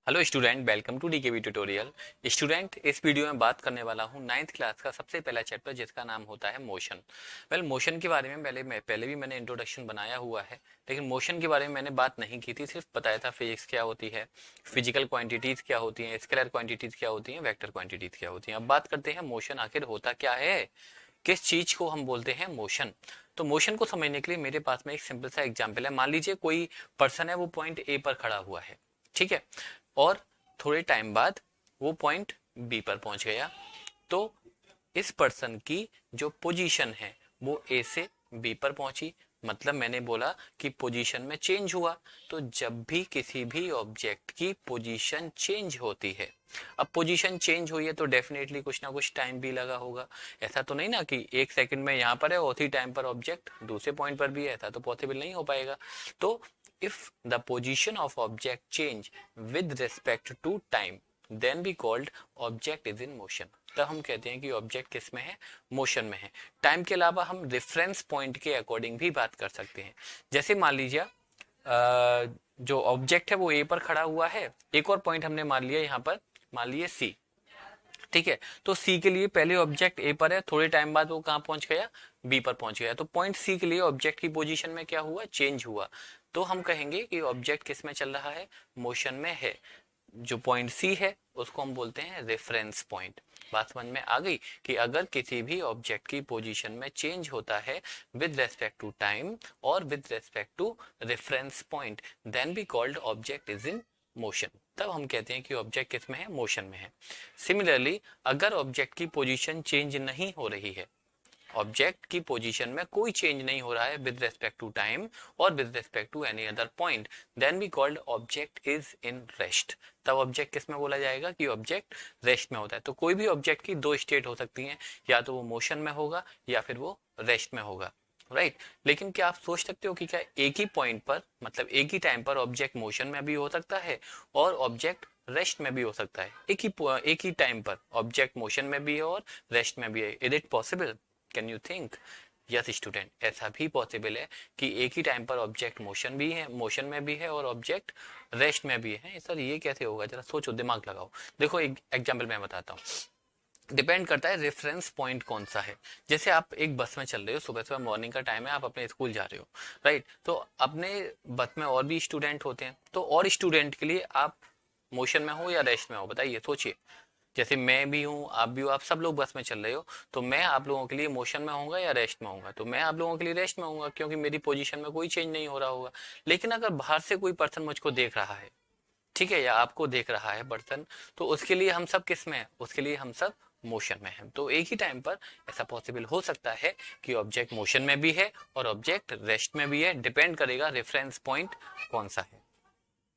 Hello student, welcome to DKV tutorial. Student, इस video में बात करने वाला हूँ नाइन्थ क्लास का सबसे पहला चैप्टर जिसका नाम होता है मोशन। मोशन के बारे में पहले भी मैंने इंट्रोडक्शन बनाया हुआ है, लेकिन मोशन के बारे में मैंने बात नहीं की थी। सिर्फ बताया था फिजिक्स क्या होती है, फिजिकल क्वांटिटीज क्या होती हैं, स्केलर क्वांटिटीज क्या होती हैं, वेक्टर क्वांटिटीज क्या होती हैं। अब बात करते हैं मोशन आखिर होता क्या है, किस चीज को हम बोलते हैं मोशन। तो मोशन को समझने के लिए मेरे पास में एक सिंपल सा एग्जांपल है। मान लीजिए कोई पर्सन है, वो पॉइंट ए पर खड़ा हुआ है, ठीक है, और थोड़े टाइम बाद वो पॉइंट बी पर पहुंच गया। तो इस पर्सन की जो पोजीशन है वो ए से बी पर पहुंची, मतलब मैंने बोला कि पोजीशन में चेंज हुआ। तो जब भी किसी भी ऑब्जेक्ट की पोजीशन चेंज होती है, अब पोजीशन चेंज हुई है तो डेफिनेटली कुछ ना कुछ टाइम भी लगा होगा। ऐसा तो नहीं ना कि एक सेकंड में यहाँ पर है और उसी टाइम पर ऑब्जेक्ट दूसरे पॉइंट पर भी है, ऐसा तो पॉसिबल नहीं हो पाएगा। तो if the position of object change with respect to time then be called object is in motion। तब हम कहते हैं कि ऑब्जेक्ट किस में है, मोशन में है। टाइम के अलावा हम रेफरेंस पॉइंट के अकॉर्डिंग भी बात कर सकते हैं। जैसे मान लीजिए जो ऑब्जेक्ट है वो ए पर खड़ा हुआ है, एक और पॉइंट हमने मान लिया यहाँ पर, मान लिए सी, ठीक है। तो सी के लिए पहले ऑब्जेक्ट ए पर है, थोड़े टाइम बाद वो कहाँ पहुंच गया, बी पर पहुंच गया। तो पॉइंट सी के लिए ऑब्जेक्ट की पोजीशन में क्या हुआ, चेंज हुआ। तो हम कहेंगे कि ऑब्जेक्ट किस में चल रहा है, मोशन में है। जो पॉइंट सी है उसको हम बोलते हैं रेफरेंस पॉइंट। बात समझ में आ गई कि अगर किसी भी ऑब्जेक्ट की पोजीशन में चेंज होता है विद रेस्पेक्ट टू टाइम और with respect to reference point then we called object is in motion. तब हम कहते हैं कि ऑब्जेक्ट किस में है, मोशन में है। सिमिलरली अगर ऑब्जेक्ट की पोजीशन चेंज नहीं हो रही है, ऑब्जेक्ट की पोजीशन में कोई चेंज नहीं हो रहा है विद रेस्पेक्ट टू टाइम और with respect to any other point, then we called object is in rest. तब ऑब्जेक्ट किस में बोला जाएगा कि ऑब्जेक्ट रेस्ट में होता है। तो कोई भी ऑब्जेक्ट की दो स्टेट हो सकती हैं, या तो वो मोशन में होगा या फिर वो रेस्ट में होगा, राइट। लेकिन क्या आप सोच सकते हो कि क्या एक ही पॉइंट पर, मतलब एक ही टाइम पर ऑब्जेक्ट मोशन में भी हो सकता है और ऑब्जेक्ट रेस्ट में भी हो सकता है। एक ही टाइम पर ऑब्जेक्ट मोशन में भी है और रेस्ट में भी है। Is it possible, can you think? Yes student, ऐसा भी पॉसिबल है कि एक ही टाइम पर ऑब्जेक्ट मोशन में भी है और ऑब्जेक्ट रेस्ट में भी है। सर ये कैसे होगा, जरा सोचो, दिमाग लगाओ। देखो एक एग्जांपल मैं बताता हूँ। डिपेंड करता है रेफरेंस पॉइंट कौन सा है। जैसे आप एक बस में चल रहे हो, सुबह सुबह मॉर्निंग का टाइम है, आप अपने स्कूल जा रहे हो, राइट। तो अपने बस में और भी स्टूडेंट होते हैं, तो और स्टूडेंट के लिए आप मोशन में हो या रेस्ट में हो, बताइए, सोचिए। जैसे मैं भी हूँ, आप भी हो, आप सब लोग बस में चल रहे हो, तो मैं आप लोगों के लिए मोशन में होऊंगा या रेस्ट में होऊंगा? तो मैं आप लोगों के लिए रेस्ट में होऊंगा, क्योंकि मेरी पोजीशन में कोई चेंज नहीं हो रहा होगा। लेकिन अगर बाहर से कोई पर्सन मुझको देख रहा है, ठीक है, या आपको देख रहा है पर्सन, तो उसके लिए हम सब किस में है, उसके लिए हम सब मोशन में है। तो एक ही टाइम पर ऐसा पॉसिबल हो सकता है कि ऑब्जेक्ट मोशन में भी है और ऑब्जेक्ट रेस्ट में भी है। डिपेंड करेगा रेफरेंस पॉइंट कौन सा है।